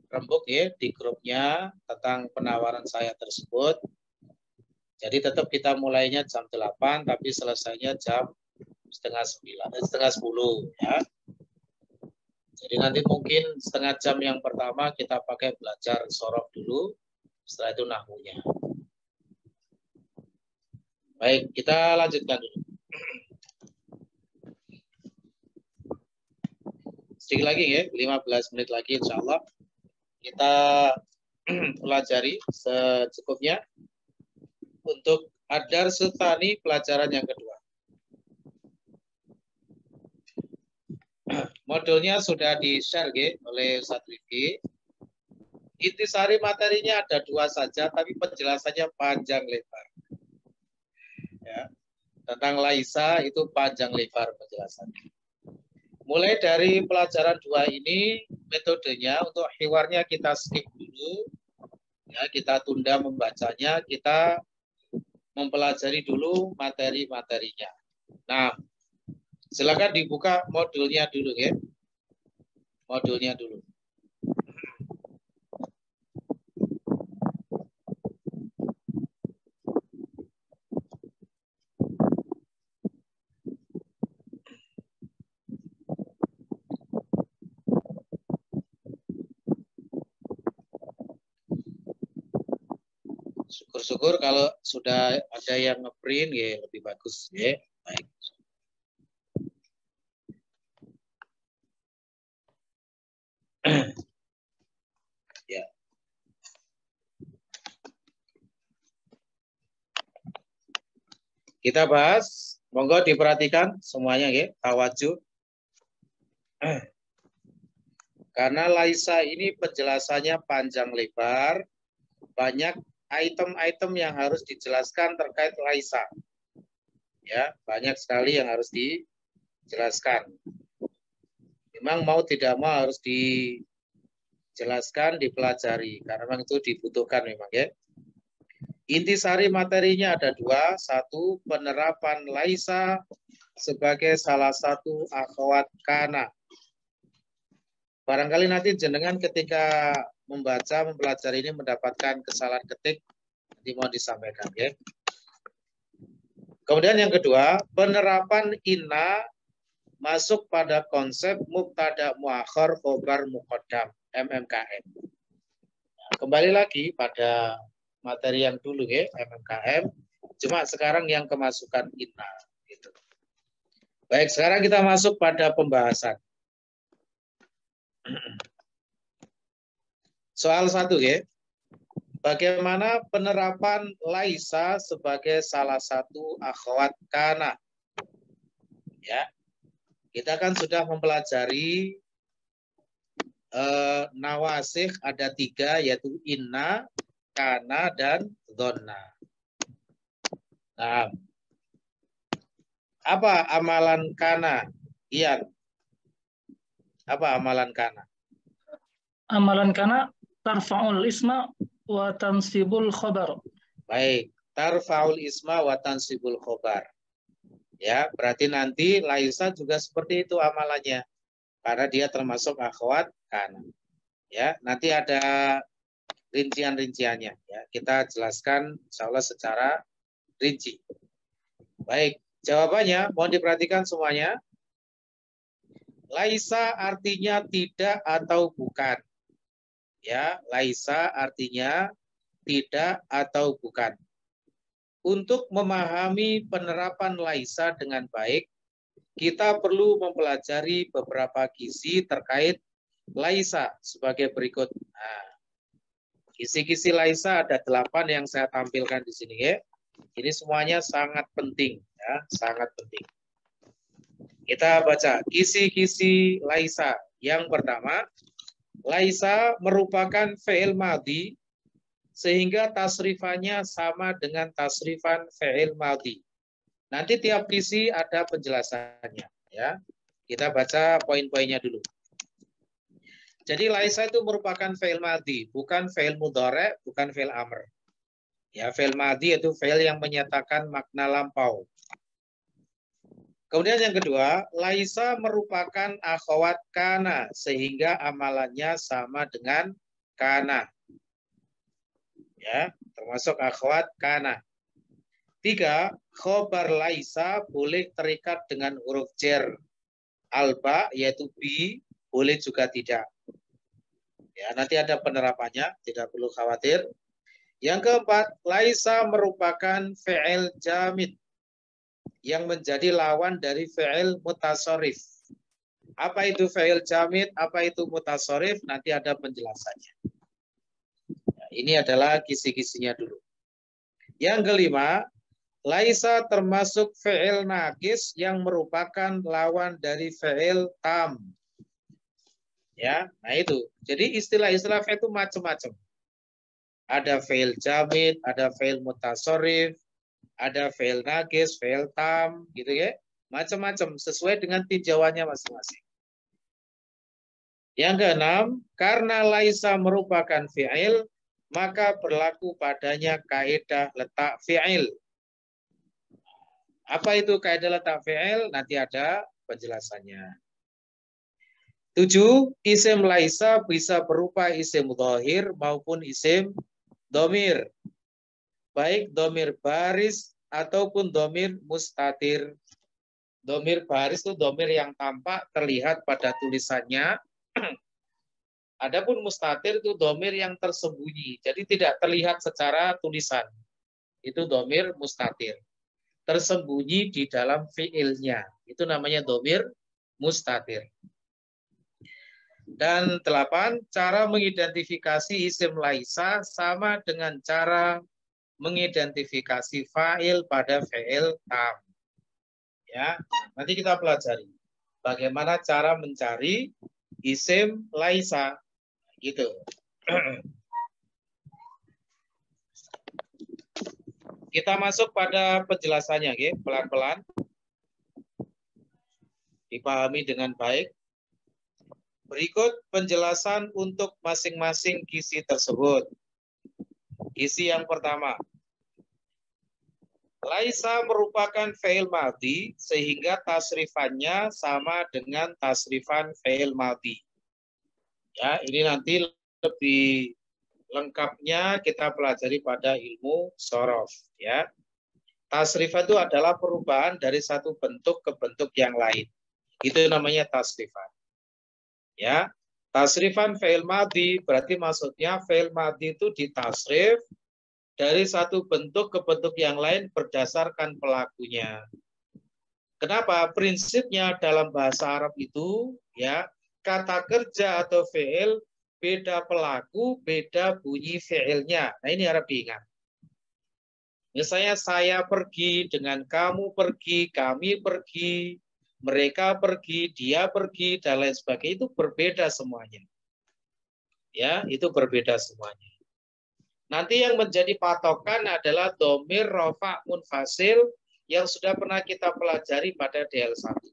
rembuk ya di grupnya tentang penawaran saya tersebut. Jadi tetap kita mulainya jam 8 tapi selesainya jam setengah 10 ya. Jadi nanti mungkin setengah jam yang pertama kita pakai belajar sorof dulu, setelah itu nahwunya. Baik, kita lanjutkan dulu. Sedikit lagi ya, 15 menit lagi insya Allah. Kita pelajari secukupnya untuk Adar Sultani pelajaran yang kedua. Modulnya sudah di-share oleh Ustadz Rifki. Intisari materinya ada 2 saja, tapi penjelasannya panjang lebar. Ya. Tentang Laisa itu panjang lebar penjelasannya. Mulai dari pelajaran 2 ini, metodenya untuk hiwarnya kita skip dulu. Ya, kita tunda membacanya, kita mempelajari dulu materi-materinya. Nah, silakan dibuka modulnya dulu ya. Modulnya dulu. Syukur-syukur kalau sudah ada yang ngeprint ya lebih bagus ya. Baik. Ya. Kita bahas, monggo diperhatikan semuanya ya, tawajuh. Karena Laisa ini penjelasannya panjang lebar, banyak item-item yang harus dijelaskan terkait Laisa. Ya, banyak sekali yang harus dijelaskan. Memang mau tidak mau harus dijelaskan, dipelajari karena memang itu dibutuhkan memang ya. Intisari materinya ada 2, 1 penerapan Laisa sebagai salah satu akhwat kana. Barangkali nanti jenengan ketika membaca, mempelajari ini mendapatkan kesalahan ketik, nanti mau disampaikan ya. Kemudian yang kedua, penerapan inna masuk pada konsep mubtada muakhar khobar muqaddam MMKM. Nah, kembali lagi pada materi yang dulu ya, MMKM, cuma sekarang yang kemasukan inna gitu. Baik, sekarang kita masuk pada pembahasan. Soal 1 ya. Bagaimana penerapan Laisa sebagai salah satu akhwat kana? Ya. Kita kan sudah mempelajari nawasikh ada 3 yaitu inna, kana dan dhonna. Nah, apa amalan kana? Iyan. Apa amalan kana? Amalan kana tarfa'ul isma wa tansibul khobar. Baik, tarfa'ul isma wa tansibul khobar. Ya, berarti nanti Laisa juga seperti itu amalannya. Karena dia termasuk akhwat kana. Ya, nanti ada rincian-rinciannya ya. Kita jelaskan insyaallah secara rinci. Baik, jawabannya mohon diperhatikan semuanya. Laisa artinya tidak atau bukan. Ya, Laisa artinya tidak atau bukan. Untuk memahami penerapan Laisa dengan baik, kita perlu mempelajari beberapa kisi terkait Laisa sebagai berikut. Nah, kisi-kisi Laisa ada 8 yang saya tampilkan di sini ya. Ini semuanya sangat penting ya, sangat penting. Kita baca kisi-kisi laisa. Yang pertama, laisa merupakan fi'il madhi sehingga tasrifannya sama dengan tasrifan fi'il madhi. Nanti tiap kisi ada penjelasannya, ya. Kita baca poin-poinnya dulu. Jadi laisa itu merupakan fi'il madhi, bukan fi'il mudhari', bukan fi'il amr. Ya, fi'il madhi itu fi'il yang menyatakan makna lampau. Kemudian yang kedua, laisa merupakan akhwat kana sehingga amalannya sama dengan kana. Ya, termasuk akhwat kana. 3, khobar laisa boleh terikat dengan huruf jar alba yaitu bi, boleh juga tidak. Ya, nanti ada penerapannya, tidak perlu khawatir. Yang keempat, laisa merupakan fi'il jamid yang menjadi lawan dari fi'il mutasarrif. Apa itu fi'il jamid, apa itu mutasarrif, nanti ada penjelasannya. Ya, ini adalah kisi-kisinya dulu. Yang kelima, laisa termasuk fi'il naqis yang merupakan lawan dari fi'il tam. Ya, nah itu. Jadi istilah-istilah fi'il itu macam-macam. Ada fi'il jamid, ada fi'il mutasarrif, ada fi'il naqis, fi'il tam, gitu ya. Macam-macam sesuai dengan tinjauannya masing-masing. Yang keenam, karena laisa merupakan fi'il, maka berlaku padanya kaidah letak fi'il. Apa itu kaidah letak fi'il? Nanti ada penjelasannya. 7, isim laisa bisa berupa isim dhahir maupun isim domir. Baik domir baris ataupun domir mustatir. Domir baris itu domir yang tampak terlihat pada tulisannya. Adapun mustatir itu domir yang tersembunyi. Jadi tidak terlihat secara tulisan. Itu domir mustatir. Tersembunyi di dalam fiilnya. Itu namanya domir mustatir. Dan 8, cara mengidentifikasi isim laisa sama dengan cara mengidentifikasi fa'il pada fi'il tam. Ya, nanti kita pelajari bagaimana cara mencari isim laisa gitu. Kita masuk pada penjelasannya, okay? Pelan-pelan. Dipahami dengan baik. Berikut penjelasan untuk masing-masing kisi tersebut. Kisi yang pertama. Laisa merupakan fi'il madhi sehingga tasrifannya sama dengan tasrifan fi'il madhi. Ya, ini nanti lebih lengkapnya kita pelajari pada ilmu shorof, ya. Tasrifan itu adalah perubahan dari satu bentuk ke bentuk yang lain. Itu namanya tasrifan. Ya, tasrifan fi'il madhi berarti maksudnya fi'il madhi itu ditasrif dari satu bentuk ke bentuk yang lain berdasarkan pelakunya. Kenapa? Prinsipnya dalam bahasa Arab itu ya, kata kerja atau fi'il beda pelaku, beda bunyi fi'ilnya. Nah, ini harap diingat. Misalnya saya pergi dengan kamu pergi, kami pergi, mereka pergi, dia pergi, dan lain sebagainya, itu berbeda semuanya. Ya, itu berbeda semuanya. Nanti yang menjadi patokan adalah domir rofa munfasil yang sudah pernah kita pelajari pada DL1.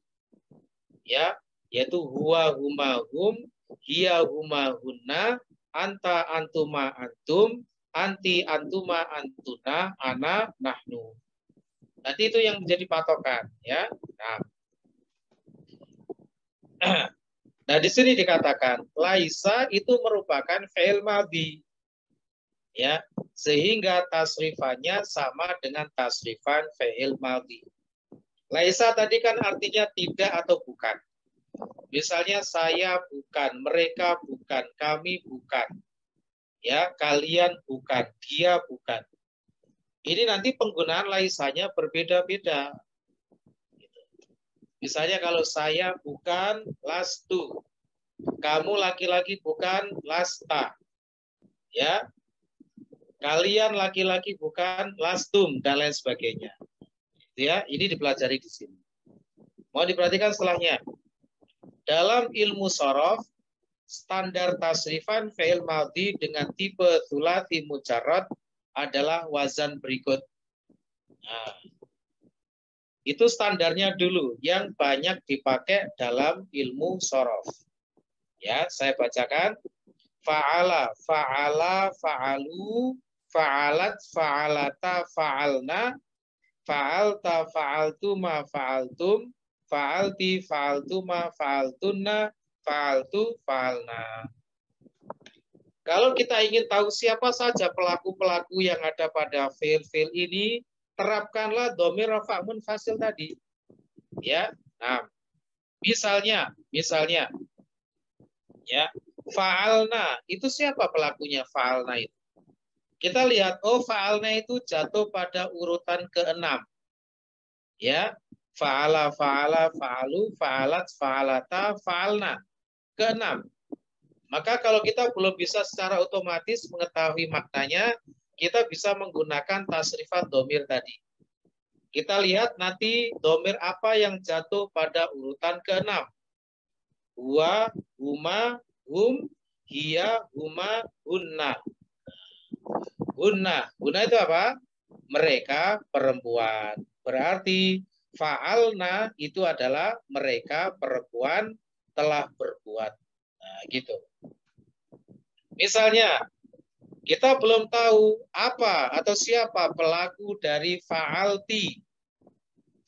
Ya, yaitu huwa huma hum, hiya huma hunna, anta antuma antum, anti antuma antuna, ana nahnu. Nanti itu yang menjadi patokan, ya. Nah, di sini dikatakan laisa itu merupakan fi'il madhi. Ya, sehingga tasrifannya sama dengan tasrifan fi'il madhi. Laisa tadi kan artinya tidak atau bukan. Misalnya saya bukan, mereka bukan, kami bukan. Ya, kalian bukan, dia bukan. Ini nanti penggunaan laisanya berbeda-beda. Misalnya kalau saya bukan lastu, kamu laki-laki bukan lasta, ya, kalian laki-laki bukan lastum dan lain sebagainya. Ya, ini dipelajari di sini. Mau diperhatikan setelahnya. Dalam ilmu sorof, standar tasrifan fi'il madhi dengan tipe thulathi mujarrad adalah wazan berikut. Nah, itu standarnya dulu yang banyak dipakai dalam ilmu sorof. Ya, saya bacakan. Fa'ala, fa'ala, fa'alu, fa'alat, fa'alata, fa'alna, fa'alta, fa'altuma, fa'altum, fa'alti, fa'altuma, fa'altunna, fa'altu, fa'alna. Kalau kita ingin tahu siapa saja pelaku-pelaku yang ada pada fi'il ini, terapkanlah dhamir rafa' munfasil tadi. Ya. Nah, misalnya ya, fa'alna itu siapa pelakunya fa'alna itu? Kita lihat, oh fa'alna itu jatuh pada urutan ke-6. Ya, fa'ala, fa'ala, fa'alu, fa'alat, fa'alata, fa'alna. Ke-6. Maka kalau kita belum bisa secara otomatis mengetahui maknanya, kita bisa menggunakan tasrifat dhamir tadi. Kita lihat nanti dhamir apa yang jatuh pada urutan ke-6. Huwa, huma, hum, hiya, huma, hunna. Hunna itu apa? Mereka perempuan. Berarti fa'alna itu adalah mereka perempuan telah berbuat. Nah, gitu. Misalnya, kita belum tahu apa atau siapa pelaku dari fa'alti.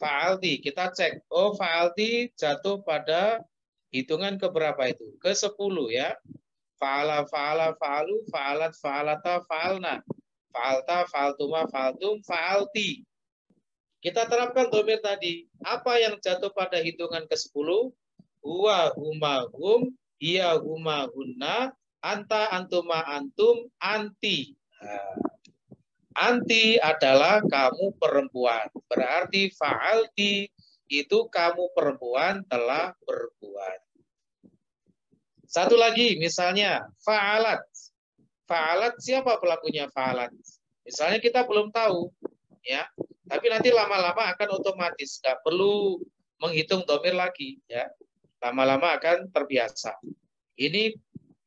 Fa'alti, kita cek. Oh, fa'alti jatuh pada hitungan keberapa itu? Ke-10 ya. Fa'ala, fa'ala, fa'alu, fa'alat, fa'alata, fa'alna. Fa'alta, fa'altuma, fa'altum, fa'alti. Kita terapkan dhamir tadi. Apa yang jatuh pada hitungan ke-10? Huwa, huma, hum, hiya, huma, hunna, anta, antuma, antum, anti. Nah, anti adalah kamu perempuan. Berarti fa'alti itu kamu perempuan telah berbuat. Satu lagi, misalnya fa'alat. Fa'alat siapa pelakunya fa'alat? Misalnya kita belum tahu, ya. Tapi nanti lama-lama akan otomatis, nggak perlu menghitung dhamir lagi, ya. Lama-lama akan terbiasa. Ini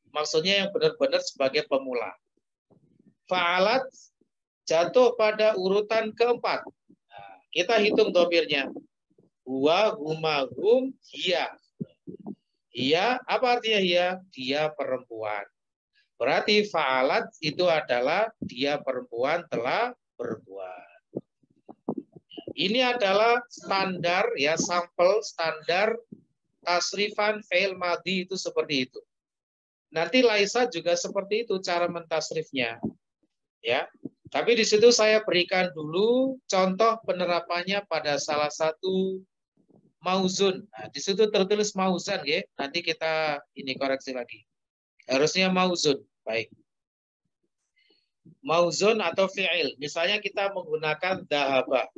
maksudnya yang benar-benar sebagai pemula. Fa'alat jatuh pada urutan keempat. Nah, kita hitung dhamirnya. Huwa, huma, hum, hiya. Hiya, apa artinya hiya? Dia perempuan. Berarti fa'alat itu adalah dia perempuan telah berbuat. Ini adalah standar, ya, sampel standar tasrifan fi'il madhi itu seperti itu. Nanti laisa juga seperti itu cara mentasrifnya. Ya. Tapi di situ saya berikan dulu contoh penerapannya pada salah satu mauzun. Nah, di situ tertulis mauzan, ya. Nanti kita ini koreksi lagi. Harusnya mauzun. Baik. Mauzun atau fi'il. Misalnya kita menggunakan dahaba.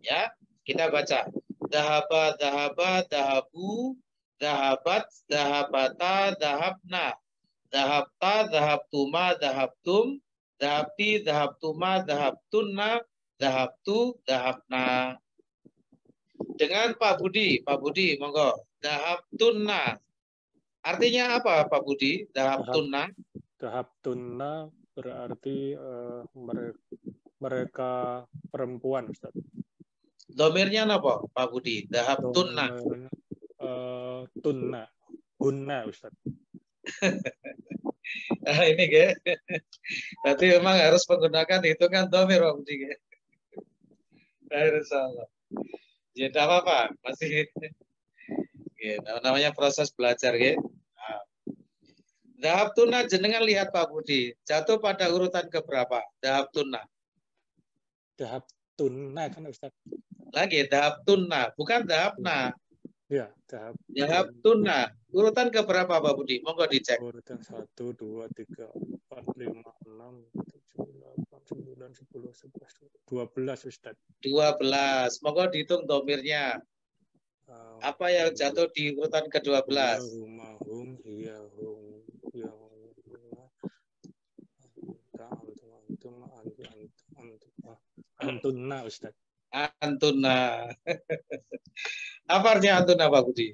Ya, kita baca. Dahaba, dahaba, dahabu, dahabat, dahabata, dahabna. Dahabta, dahabtuma, dahabtum, dahabti, dahabtuma, dahabtunna, dahabtu, dahabna. Dengan Pak Budi, monggo. Dahabtunna. Artinya apa Pak Budi? Dahabtunna. Dahabtunna berarti mereka perempuan, Ustaz. Dhamirnya apa Pak Budi? Dahabtunna. Tunna. Hunna, Ustaz. Nah, ini ya. Berarti memang harus menggunakan hitungan dhamir Pak Budi. Insyaallah. Ya, tidak apa-apa. Masih ya, namanya proses belajar, ya. Dahabtunna jenengan lihat Pak Budi, jatuh pada urutan keberapa? Dahabtunna. Dahabtunna kan Ustaz. Lagi dahabtunna, bukan dahabna. Ya, dahabtunna. Urutan keberapa Pak Budi? Monggo dicek. Urutan 1 2 3 4 5 6 7 8 9 10 11 12 Ustaz. 12. Monggo dihitung dhamirnya. Apa yang jatuh di urutan ke-12? Hum, hiya, hum, ya, antunna Ustaz. Antuna. Apa artinya antuna, Pak Budi?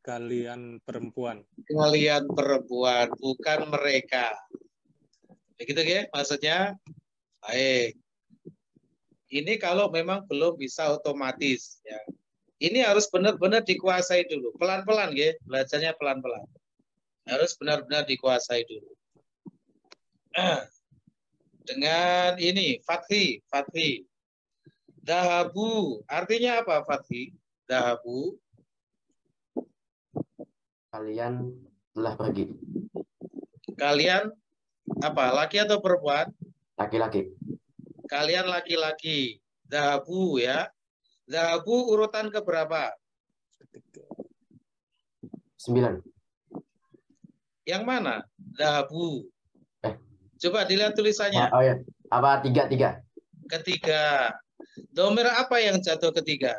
Kalian perempuan. Kalian perempuan, bukan mereka. Begitu ya maksudnya? Baik. Ini kalau memang belum bisa otomatis ya. Ini harus benar-benar dikuasai dulu. Pelan-pelan ya, belajarnya pelan-pelan. Harus benar-benar dikuasai dulu. Dengan ini fathi. Dahabu, artinya apa fathi? Dahabu. Kalian telah pergi. Kalian apa? Laki atau perempuan? Laki-laki. Kalian laki-laki. Dahabu ya. Dahabu urutan keberapa? 9. Yang mana? Dahabu. Coba dilihat tulisannya. Oh ya. Apa 3? Ketiga. Domir apa yang jatuh ketiga?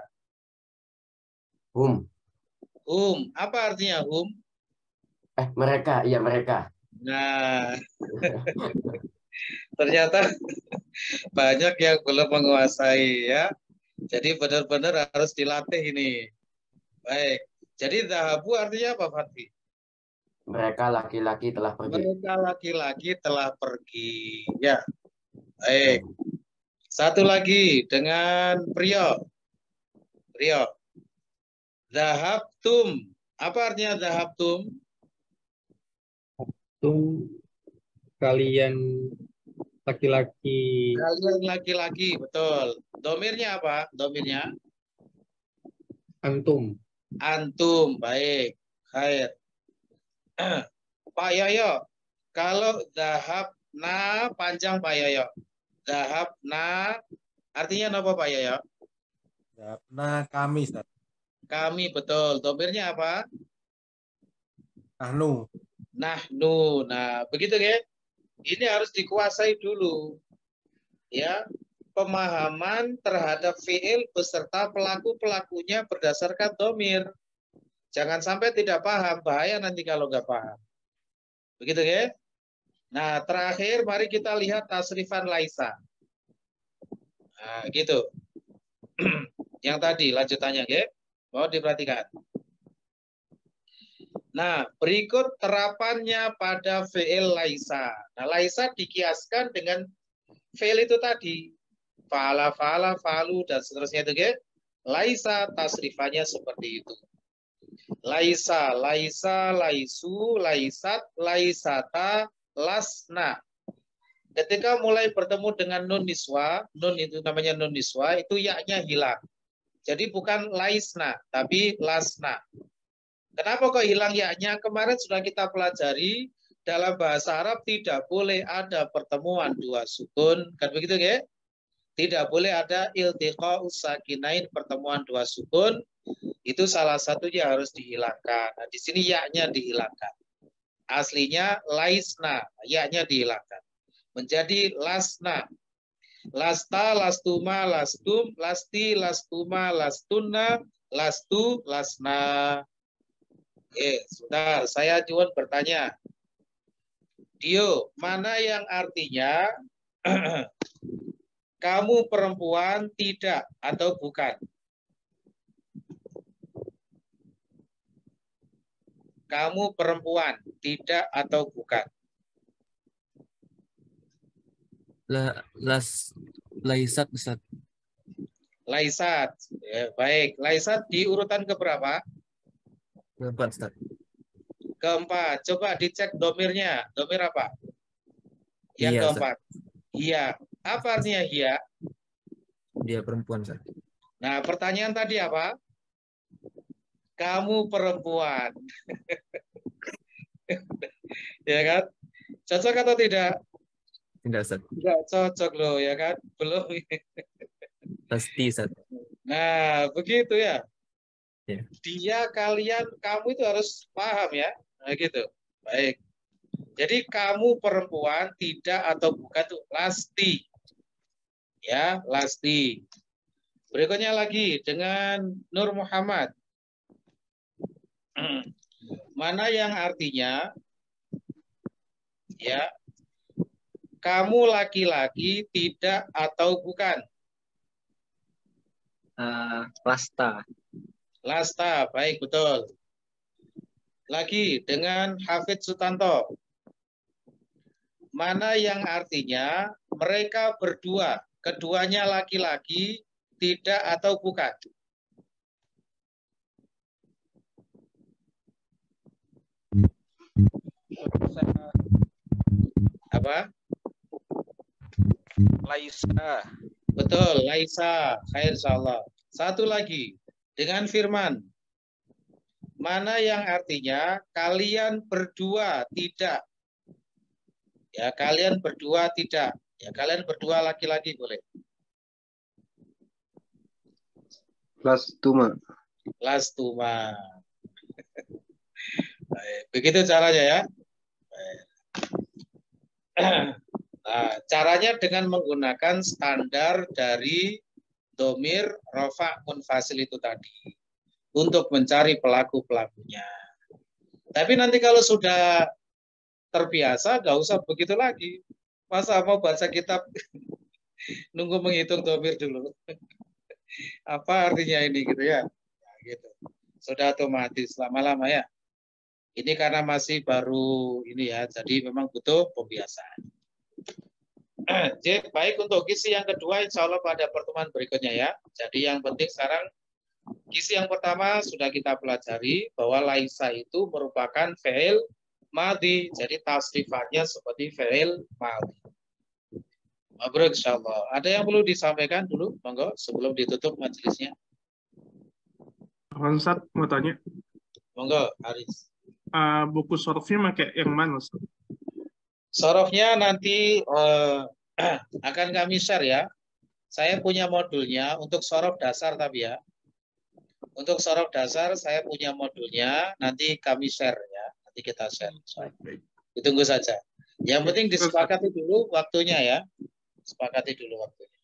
Hum. Apa artinya hum? Mereka. Iya, mereka. Nah. Ternyata banyak yang belum menguasai ya. Jadi benar-benar harus dilatih ini. Baik. Jadi dahabu artinya apa, Fatih? Mereka laki-laki telah pergi. Mereka laki-laki telah pergi. Ya. Baik. Satu lagi dengan Priyo. Dahabtum. Apa artinya dahabtum? Kalian laki-laki. Kalian laki-laki, betul. Domirnya apa? Domirnya? Antum. Antum, baik. Khair. Pak Yoyo, kalau dahabna panjang Pak Yoyo. Dahabna artinya apa Pak Yoyo? Dahabna kami, Ustaz. Kami, betul. Domirnya apa? Nahnu. Nah, begitu ya. Ini harus dikuasai dulu. Ya, pemahaman terhadap fiil beserta pelaku-pelakunya berdasarkan domir. Jangan sampai tidak paham, bahaya nanti kalau nggak paham. Begitu ya. Nah, terakhir mari kita lihat tasrifan laisa. Nah, gitu. Yang tadi lanjutannya ya. Mau diperhatikan. Nah, berikut terapannya pada fi'il laisa. Nah, laisa dikiaskan dengan fi'il itu tadi. Fa'ala, fa'alu, dan seterusnya itu, ya. Laisa tasrifannya seperti itu. Laisa, laisu, laisat, laisata, lasna. Ketika mulai bertemu dengan nun niswa, nun itu namanya nun niswa, itu ya-nya hilang. Jadi bukan laisna, tapi lasna. Kenapa kok hilang ya-nya? Kemarin sudah kita pelajari dalam bahasa Arab tidak boleh ada pertemuan dua sukun, kan begitu ya? Tidak boleh ada iltiqa'us sakinain, pertemuan dua sukun. Itu salah satunya harus dihilangkan. Nah, di sini ya-nya dihilangkan. Aslinya laisna, ya-nya dihilangkan. Menjadi lasna. Lasta, lastuma, lastum, lasti, lastuma, lastunna, lastu, lasna. Sebentar, saya cuma bertanya. Dio, mana yang artinya kamu perempuan tidak atau bukan? Kamu perempuan tidak atau bukan? Laisat, Ustaz. Laisat. Ya, baik. Laisat di urutan keberapa? Keempat, Ustaz. Keempat. Coba dicek domirnya. Domir apa? Yang Iya, keempat. Iya. Apa artinya iya? Dia perempuan, Ustaz. Nah, pertanyaan tadi apa? Kamu perempuan. Ya kan? Cocok atau tidak? Tidak, Ustaz. Tidak cocok loh, ya kan? Belum. Pasti, Ustaz. Nah, begitu ya. Ya. Dia, kalian, kamu itu harus paham ya. Nah, gitu. Baik. Jadi kamu perempuan tidak atau bukan itu lasti. Ya, lasti. Berikutnya lagi dengan Nur Muhammad. Mana yang artinya ya kamu laki-laki tidak atau bukan? Lasta. Lasta, baik, betul. Lagi dengan Hafidz Sutanto. Mana yang artinya mereka berdua, keduanya laki-laki, tidak atau bukan? Apa? Laisa. Betul, Laisa. Khair insyaallah. Satu lagi dengan firman. Mana yang artinya kalian berdua tidak. Ya, kalian berdua tidak. Ya, kalian berdua laki-laki boleh. Lastuma. Lastuma. Baik, begitu caranya ya. Baik. Nah, caranya dengan menggunakan standar dari domir rofa munfasil itu tadi untuk mencari pelaku-pelakunya. Tapi nanti kalau sudah terbiasa, nggak usah begitu lagi. Masa mau baca kitab nunggu menghitung domir dulu. Apa artinya ini gitu ya? Nah, gitu. Sudah otomatis lama-lama ya. Ini karena masih baru ini ya, jadi memang butuh pembiasaan. Baik, untuk kisi yang kedua insya Allah pada pertemuan berikutnya ya. Jadi yang penting sekarang kisi yang pertama sudah kita pelajari bahwa laisa itu merupakan fi'il madhi. Jadi tasrifannya seperti fi'il madhi. Mabruk insya Allah. Ada yang perlu disampaikan dulu, monggo sebelum ditutup majelisnya. Ustaz mau tanya. Monggo, Haris. Buku sorofnya pakai yang mana, Ustaz? Sorofnya nanti akan kami share ya. Saya punya modulnya untuk sorof dasar tapi ya. Untuk sorof dasar saya punya modulnya, nanti kami share ya. Nanti kita share. Ditunggu saja. Yang penting disepakati dulu waktunya ya. Sepakati dulu waktunya.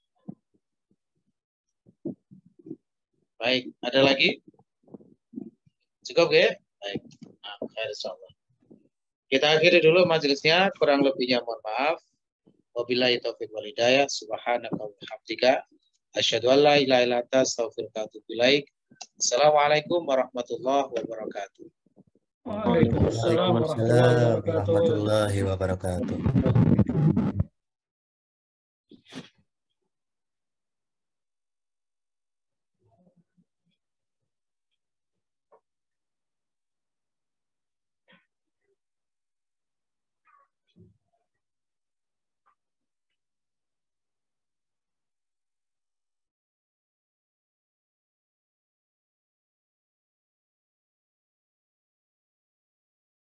Baik, ada lagi? Cukup ya? Baik. Nah, insyaallah. Kita akhiri dulu majelisnya, kurang lebihnya mohon maaf. Wabillahi taufiq wal hidayah. Subhanaka wa bihamdika asyhadu an la ilaha illa anta astaghfiruka wa atubu ilaik. Assalamualaikum warahmatullahi wabarakatuh. Waalaikumsalam warahmatullahi wabarakatuh. warahmatullahi wabarakatuh.